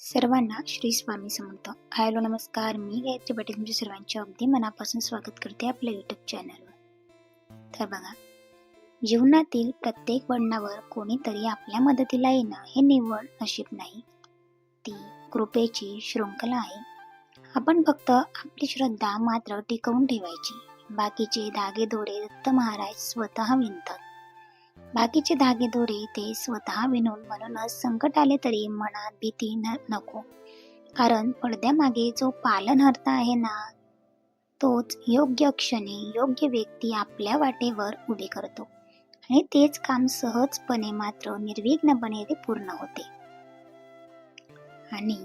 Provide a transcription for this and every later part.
सर्वांना श्री स्वामी समर्थ. हॅलो नमस्कार, मी गायत्री पाटील तुमच्या सर्वांचे अगदी मनापासून स्वागत करते आपल्या यूट्यूब चॅनलवर. तर बघा, जीवनातील प्रत्येक वळणावर कोणीतरी आपल्या मदतीला येणं हे निव्वळ नशीब नाही, ती कृपेची शृंखला आहे. आपण फक्त आपली श्रद्धा मात्र टिकवून ठेवायची. बाकीचे धागेदोरे दत्त महाराज स्वतः विणतात. बाकीचे धागेदोरे ते स्वतः विणून. म्हणूनच संकट आले तरी मनात भीती नको, कारण पडद्यामागे जो पालनहर्ता आहे ना, तोच योग्य क्षणी योग्य व्यक्ती आपल्या वाटेवर उभी करतो आणि तेच काम सहजपणे मात्र निर्विघ्नपणे ते पूर्ण होते. आणि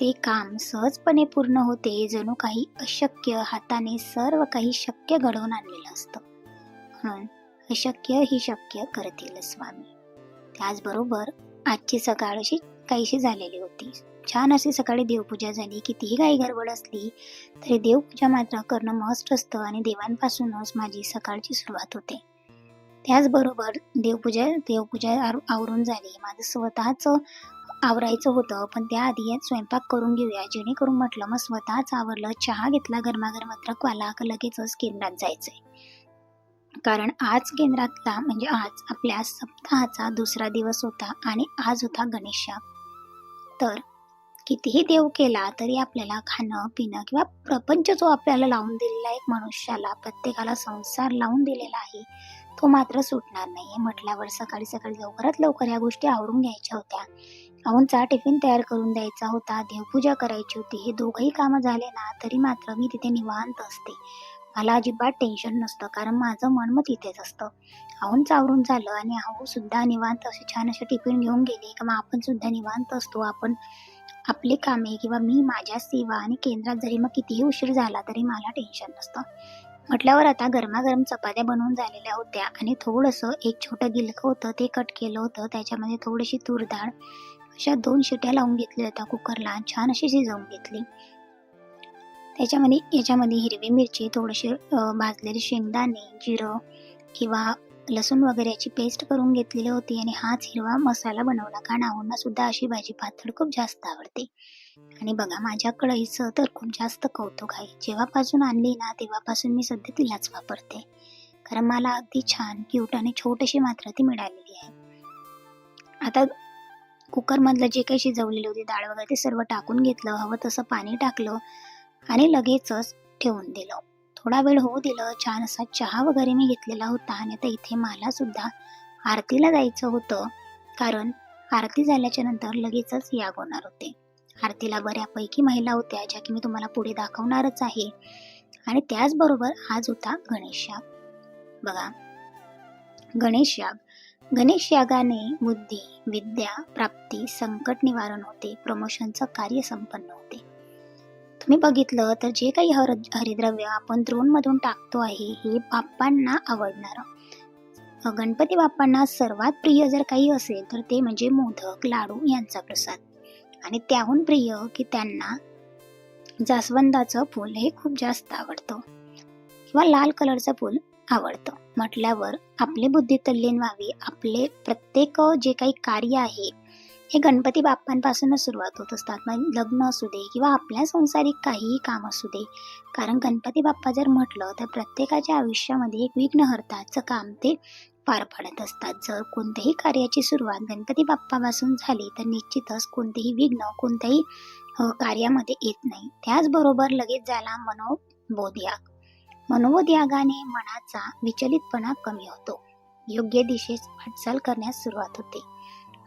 ते काम सहजपणे पूर्ण होते, जणू काही अशक्य हाताने सर्व काही शक्य घडवून आणलेलं असतं. म्हणून अशक्य ही शक्य करतील स्वामी. त्याचबरोबर आजची सकाळ अशी काहीशी झालेली होती. छान अशी सकाळी देवपूजा झाली. कितीही काही गडबड असली तरी देवपूजा मात्र करणं मस्ट असतं आणि देवांपासूनच माझी सकाळची सुरुवात होते. त्याचबरोबर देवपूजा आवरून झाली. माझं स्वतःच आवरायचं होतं, पण त्याआधी स्वयंपाक करून घेऊया, जेणेकरून म्हटलं मग स्वतःच आवरलं, चहा घेतला गरमागरम अद्रकवाला, लगेचच केंद्रात जायचंय. कारण आज केंद्रातला म्हणजे आज आपल्या सप्ताहाचा दुसरा दिवस होता आणि आज होता गणेश याग. तर कितीही देव केला तरी आपल्याला खाणं पिणं किंवा प्रपंच जो आपल्याला लावून दिलेला आहे, मनुष्याला प्रत्येकाला संसार लावून दिलेला आहे, तो मात्र सुटणार नाहीये. म्हटल्यावर सकाळी सकाळी लवकरात लवकर या गोष्टी आवरून घ्यायच्या होत्या. आऊंचा टिफिन तयार करून द्यायचा होता, देवपूजा करायची होती. हे दोघंही कामं झाले ना तरी मात्र मी तिथे निवांत असते. मला अजिबात टेन्शन नसतं, कारण माझं मन मग तिथेच असतं. आऊंचं आवरून झालं आणि आऊ सुद्धा निवांत असे छान असे टिफिन घेऊन गेले किंवा आपण सुद्धा निवांत असतो. आपण आपली कामे किंवा मी माझ्या सेवा आणि केंद्रात जरी मग कितीही उशीर झाला तरी मला टेन्शन नसतं. म्हटल्यावर आता गरमागरम चपात्या बनवून झालेल्या होत्या आणि थोडंसं एक छोटं गिलकं होतं, ते कट केलं होतं. त्याच्यामध्ये थोडीशी तूर डाळ, अशा 2 शिट्या लावून घेतल्या होत्या कुकरला, छान अशी शिजवून घेतली. याच्यामध्ये हिरवी मिरची, थोडेसे भाजलेले शेंगदाणे, जिरं किंवा लसूण वगैरे याची पेस्ट करून घेतलेली होती आणि हाच हिरवा मसाला बनवला, कारण आऊंना सुद्धा अशी भाजी पातळ खूप जास्त आवडते. आणि बघा, माझ्या कढईचं तर खूप जास्त कौतुक आहे. जेव्हापासून आणली ना तेव्हापासून मी सध्या तिलाच वापरते, कारण मला अगदी छान क्यूट आणि छोटीशी मात्र ती मिळालेली आहे. आता कुकरमधलं जे काही शिजवलेली होती डाळ वगैरे ते सर्व टाकून घेतलं, हवं तसं पाणी टाकलं आणि लगेचच ठेवून दिलं. थोडा वेळ होऊ दिलं. छान असा चहा वगैरे मी घेतलेला होता आणि आता इथे मला सुद्धा आरतीला जायचं होतं, कारण आरती झाल्याच्या नंतर लगेचच याग होणार होते. आरतीला बऱ्यापैकी महिला होत्या, ज्या की मी तुम्हाला पुढे दाखवणारच आहे. आणि त्याचबरोबर आज होता गणेश याग. बघा, गणेश यागाने बुद्धी, विद्या प्राप्ती, संकट निवारण होते, प्रमोशनचं कार्य संपन्न होते. तुम्ही बघितलं तर जे काही हरिद्रव्य आपण द्रोणमधून टाकतो आहे, हे बाप्पांना आवडणारं, गणपती बाप्पांना सर्वात प्रिय जर काही असेल तर ते म्हणजे मोदक, लाडू यांचा प्रसाद. आणि त्याहून प्रिय की त्यांना जास्वंदाचं फूल हे खूप जास्त आवडतं किंवा लाल कलरचं फूल आवडतं. म्हटल्यावर आपली बुद्धी तल्लीन व्हावी, आपले प्रत्येक जे काही कार्य आहे हे गणपती बाप्पांपासूनच सुरुवात होत असतात. मग लग्न असू दे किंवा आपल्या संसारिक काहीही काम असू दे, कारण गणपती बाप्पा जर म्हटलं तर प्रत्येकाच्या आयुष्यामध्ये एक विघ्नहर्ताचं काम ते पार पाडत असतात. जर कोणत्याही कार्याची सुरुवात गणपती बाप्पापासून झाली तर निश्चितच कोणतेही विघ्न कोणत्याही कार्यामध्ये येत नाही. त्याचबरोबर लगेच झाला मनोबोध यागाने मनाचा विचलितपणा कमी होतो, योग्य दिशेस वाटचाल करण्यास सुरुवात होते,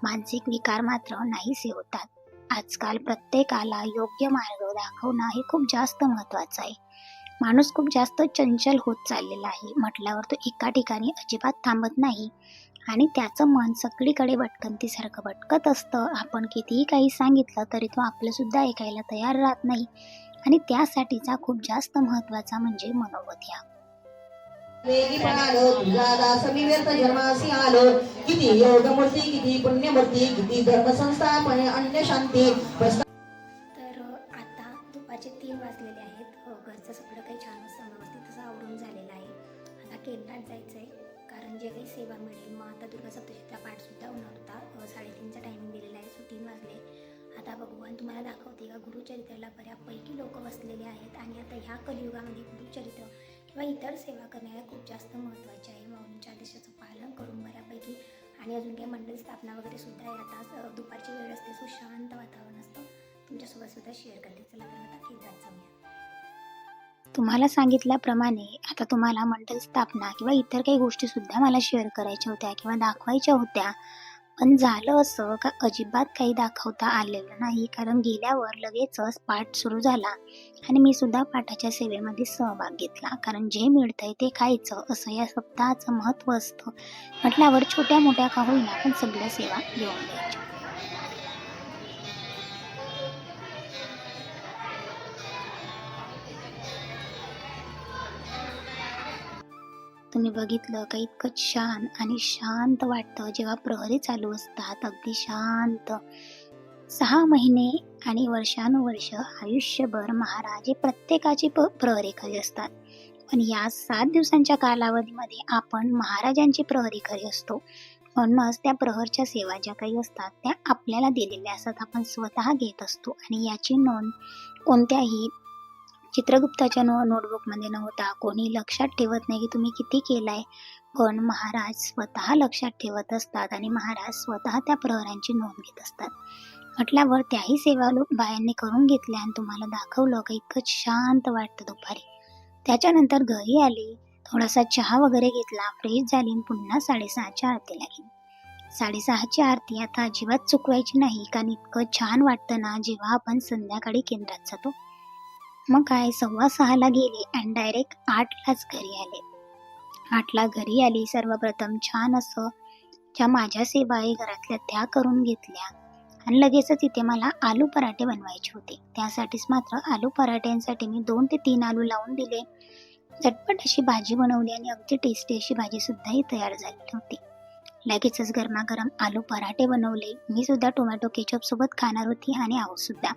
मानसिक विकार मात्र नाहीसे होतात. आजकाल प्रत्येकाला योग्य मार्ग दाखवणं हे खूप जास्त महत्वाचं आहे. माणूस खूप जास्त चंचल होत चाललेला आहे. म्हटल्यावर तो एका ठिकाणी अजिबात थांबत नाही आणि त्याचं मन सगळीकडे भटकंतीसारखं भटकत असतं. आपण कितीही काही सांगितलं तरी तो आपलं सुद्धा ऐकायला तयार राहत नाही. आणि त्यासाठीचा खूप जास्त महत्वाचा म्हणजे मनोबोध याग. वेगी पळालो तुझा दास मी व्यर्थ जन्मासी आलो, किती योगमूर्ती किती पुण्यमूर्ती किती धर्मसंस्थापने अन्य शांती. तर आता दुपारचे 3 वाजलेले आहेत. घरचं सगळं काही छान असं व्यवस्थित असं आवरून झालेलं आहे. आता केंद्रात जायचं आहे, कारण जे काही सेवा मिळेल. मग आता दुर्गा सप्तशतीचा पाठसुद्धा होणार होता. 3:30चा टायमिंग दिलेला आहे, सो 3 वाजले. बघू आणि तुम्हाला दाखवते का गुरुचरित्राला बऱ्यापैकी लोक बसलेले आहेत आणि आता ह्या कलियुगामध्ये गुरुचरित्र किंवा इतर सेवा करण्याला खूप जास्त महत्त्वाचे आहे. माऊलींच्या आदेशाचं पालन करून बऱ्यापैकी आणि अजून काही मंडळ स्थापना वगैरे सुद्धा आहे. आता दुपारची वेळ असते, सो शांत वातावरण असतं, तुमच्यासोबत सुद्धा शेअर करते. चला तर आता केंद्रात जाऊया. तुम्हाला सांगितल्याप्रमाणे आता तुम्हाला मंडळ स्थापना किंवा इतर काही गोष्टी सुद्धा मला शेअर करायच्या होत्या किंवा दाखवायच्या होत्या, पण झालं असं का अजिबात काही दाखवता आलेलं नाही, कारण गेल्यावर लगेचच पाठ सुरू झाला आणि मी सुद्धा पाठाच्या सेवेमध्ये सहभाग घेतला. कारण जे मिळतंय ते खायचं असं या सप्ताहाचं महत्त्व असतं. म्हटल्यावर छोट्या मोठ्या का होईना पण सगळ्या सेवा घेऊन द्यायच्या. तुम्ही बघितलं का इतकं छान आणि शांत वाटतं जेव्हा प्रहरी चालू असतात, अगदी शांत. 6 महिने आणि वर्षानुवर्ष आयुष्यभर महाराज हे प्रत्येकाची प्रहरी खरी असतात, पण या 7 दिवसांच्या कालावधीमध्ये आपण महाराजांची प्रहरी खरी असतो. म्हणूनच त्या प्रहरच्या सेवा ज्या काही असतात त्या आपल्याला दिलेल्या असतात, आपण स्वतः घेत असतो आणि याची नोंद कोणत्याही चित्रगुप्ताच्या नोटबुकमध्ये नव्हता. कोणी लक्षात ठेवत नाही की तुम्ही किती केलाय, पण महाराज स्वतः लक्षात ठेवत असतात आणि महाराज स्वतः त्या प्रहरांची नोंद घेत असतात. म्हटल्यावर त्याही सेवा बायांनी करून घेतल्या आणि तुम्हाला दाखवलं का इतकं शांत वाटतं दुपारी. त्याच्यानंतर घरी आली, थोडासा चहा वगैरे घेतला, फ्रेश झाली आणि पुन्हा 6:30च्या आरतीला गेली. 6:30ची आरती आता अजिबात चुकवायची नाही, कारण इतकं छान वाटतं ना जेव्हा आपण संध्याकाळी केंद्रात जातो. मग काय 6:15ला गेली आणि डायरेक्ट 8लाच घरी आले. 8ला घरी आली, सर्वप्रथम छान असं ज्या माझ्या सेवा आहे घरातल्या त्या करून घेतल्या आणि लगेचच इथे मला आलू पराठे बनवायचे होते. त्यासाठीच मात्र आलू पराठ्यांसाठी मी 2 ते 3 आलू लावून दिले. झटपट अशी भाजी बनवली आणि अगदी टेस्टी अशी भाजीसुद्धाही तयार झालेली होती. लगेचच गरमागरम आलू पराठे बनवले. मी सुद्धा टोमॅटो केचपसोबत खाणार होती आणि सुद्धा,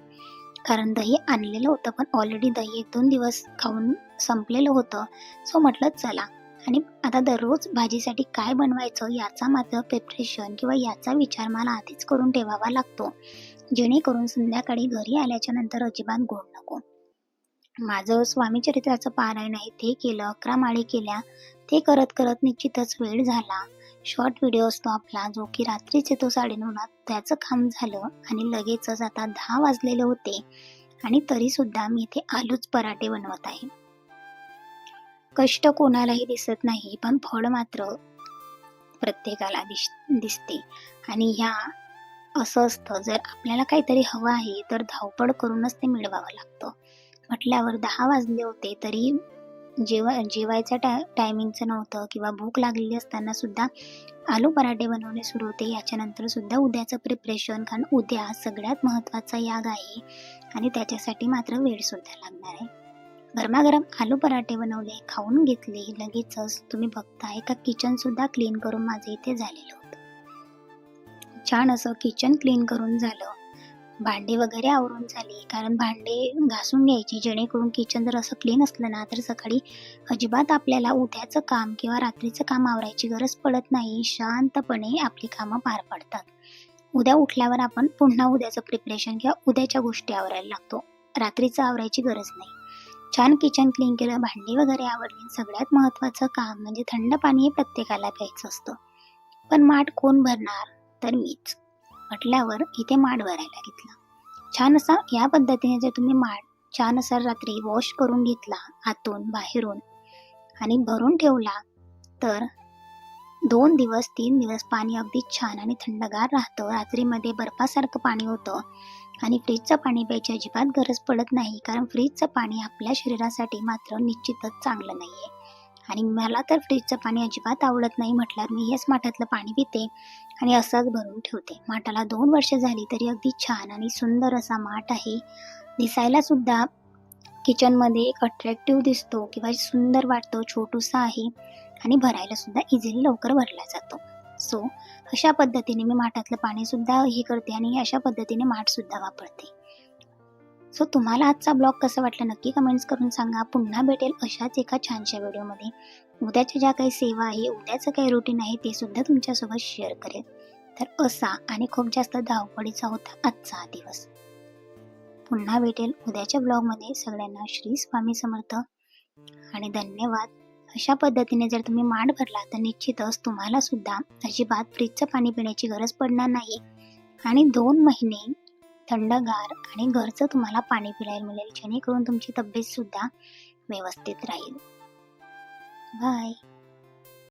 कारण दही आणलेलं होतं, पण ऑलरेडी दही 1-2 दिवस खाऊन संपलेलं होतं. सो म्हटलं चला, आणि आता दररोज भाजीसाठी काय बनवायचं याचा मात्र प्रिपरेशन किंवा याचा विचार मला आधीच करून ठेवावा लागतो, जेणेकरून संध्याकाळी घरी आल्याच्या नंतर अजिबात गोड नको. माझं स्वामीचरित्राचं पारायण आहे ते केलं, 11 माळी केल्या. ते करत करत निश्चितच वेळ झाला. शॉर्ट व्हिडिओ असतो आपला जो की रात्रीच येतो 9:30ला, त्याचं काम झालं आणि लगेचच आता 10 वाजलेले होते आणि तरी सुद्धा मी इथे आलूच पराठे बनवत आहे. कष्ट कोणालाही दिसत नाही, पण फळ मात्र प्रत्येकाला दिसते. आणि ह्या असं असतं, जर आपल्याला काहीतरी हवं आहे तर धावपळ करूनच ते मिळवावं लागतं. म्हटल्यावर 10 वाजले होते तरी जेवायच्या टायमिंगचं नव्हतं किंवा भूक लागलेली असताना सुद्धा आलू पराठे बनवणे सुरू होते. याच्यानंतर सुद्धा उद्याचं प्रिपरेशन, कारण उद्या सगळ्यात महत्त्वाचा याग आहे आणि त्याच्यासाठी मात्र वेळ सुद्धा लागणार आहे. गरमागरम आलू पराठे बनवले, खाऊन घेतले. लगेचच तुम्ही बघताय का किचन सुद्धा क्लीन करून माझे इथे झालेलं होतं. छान असं किचन क्लीन करून झालं. भांडे वगैरे आवरून झाली, कारण भांडे घासून घ्यायची, जेणेकरून किचन जर असं क्लीन असलं ना तर सकाळी अजिबात आपल्याला उद्याचं काम किंवा रात्रीचं काम आवरायची गरज पडत नाही. शांतपणे आपली कामं पार पडतात. उद्या उठल्यावर आपण पुन्हा उद्याचं प्रिपरेशन किंवा उद्याच्या गोष्टी आवरायला लागतो, रात्रीचं आवरायची गरज नाही. छान किचन क्लीन केलं, भांडी वगैरे आवरली. सगळ्यात महत्त्वाचं काम म्हणजे थंड पाणी हे प्रत्येकाला प्यायचं असतं, पण माठ कोण भरणार, तर मीच. म्हटल्यावर इथे माठ भरायला घेतला. छान असा या पद्धतीने जर तुम्ही माठ छान असा रात्री वॉश करून घेतला आतून बाहेरून आणि भरून ठेवला तर 2 दिवस 3 दिवस पाणी अगदी छान आणि थंडगार राहतं. रात्रीमध्ये बर्फासारखं पाणी होतं आणि फ्रीजचं पाणी प्यायची अजिबात गरज पडत नाही, कारण फ्रीजचं पाणी आपल्या शरीरासाठी मात्र निश्चितच चांगलं नाही आहे. आणि मला तर फ्रीजचं पाणी अजिबात आवडत नाही. म्हटल्यावर मी हेच माठातलं पाणी पिते आणि असंच भरून ठेवते. माठाला 2 वर्ष झाली तरी अगदी छान आणि सुंदर असा माठ आहे. दिसायला सुद्धा किचनमध्ये एक अट्रॅक्टिव्ह दिसतो किंवा सुंदर वाटतो, छोटूसा आहे आणि भरायला सुद्धा इझिली लवकर भरला जातो. सो अशा पद्धतीने मी माठातलं पाणी सुद्धा हे करते आणि अशा पद्धतीने माठ सुद्धा वापरते. सो तुम्हाला आजचा ब्लॉग कसा वाटला नक्की कमेंट्स करून सांगा. पुन्हा भेटेल अशाच एका छानशा व्हिडिओमध्ये. उद्याच्या ज्या काही सेवा आहे, उद्याचं काही रुटीन आहे ते सुद्धा तुमच्यासोबत शेअर करेल. तर असा आणि खूप जास्त धावपळीचा होता आजचा दिवस. पुन्हा भेटेल उद्याच्या ब्लॉगमध्ये. सगळ्यांना श्री स्वामी समर्थ आणि धन्यवाद. अशा पद्धतीने जर तुम्ही माठ भरला तर निश्चितच तुम्हाला सुद्धा अजिबात फ्रीजचं पाणी पिण्याची गरज पडणार नाही आणि 2 महिने थंडगार आणि घरचं तुम्हाला पाणी पिण्याला मिळेल, जेणेकरून तुमची तब्येत सुद्धा व्यवस्थित राहील. बाय.